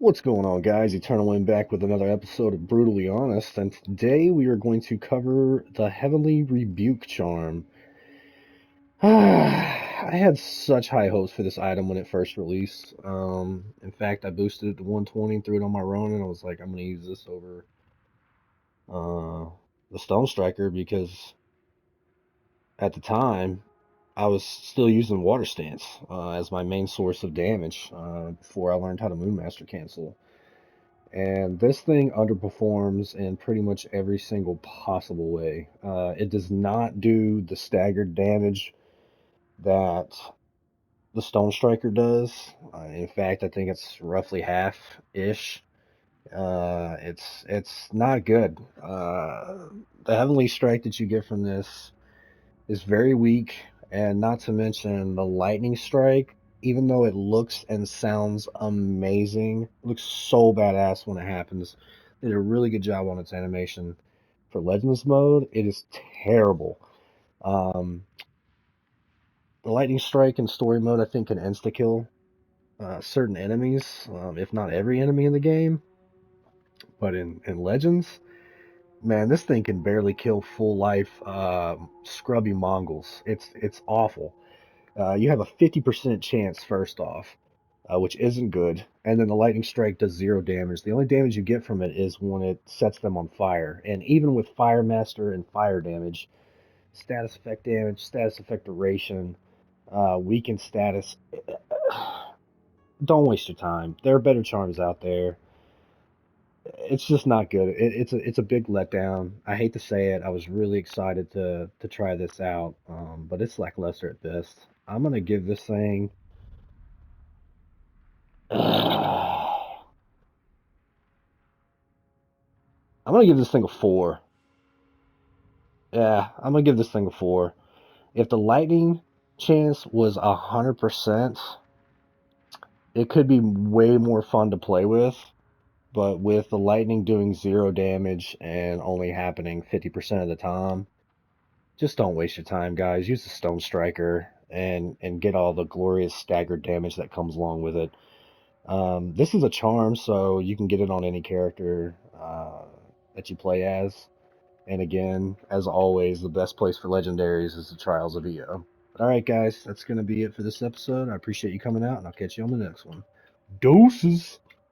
What's going on, guys? Eternal Wind back with another episode of Brutally Honest, and today we are going to cover the Heavenly Rebuke Charm. I had such high hopes for this item when it first released. In fact, I boosted it to 120 and threw it on my Ronin, and I was like, I'm going to use this over the Stone Striker because at the time I was still using Water Stance as my main source of damage before I learned how to Moonmaster cancel. And this thing underperforms in pretty much every single possible way. It does not do the staggered damage that the Stone Striker does. In fact, I think it's roughly half-ish. It's not good. The Heavenly Strike that you get from this is very weak, and not to mention the Lightning Strike, even though it looks and sounds amazing, it looks so badass when it happens. They did a really good job on its animation. For Legends mode, it is terrible. Um, the Lightning Strike in story mode, I think, can insta-kill certain enemies, if not every enemy in the game. But in Legends, man, this thing can barely kill full life scrubby Mongols. It's awful. You have a 50% chance first off, which isn't good. And then the lightning strike does zero damage. The only damage you get from it is when it sets them on fire. And even with Fire Master and fire damage, status effect duration, weakened status, don't waste your time. There are better charms out there. It's just not good. It's a big letdown. I hate to say it. I was really excited to try this out, but it's lackluster at best. I'm gonna give this thing. I'm gonna give this thing a 4. Yeah, I'm gonna give this thing a 4. If the lightning chance was 100%, it could be way more fun to play with. But with the lightning doing zero damage and only happening 50% of the time, just don't waste your time, guys. Use the Stone Striker and get all the glorious staggered damage that comes along with it. This is a charm, so you can get it on any character that you play as. And again, as always, the best place for legendaries is the Trials of EO. But alright, guys, that's going to be it for this episode. I appreciate you coming out, and I'll catch you on the next one. Doses!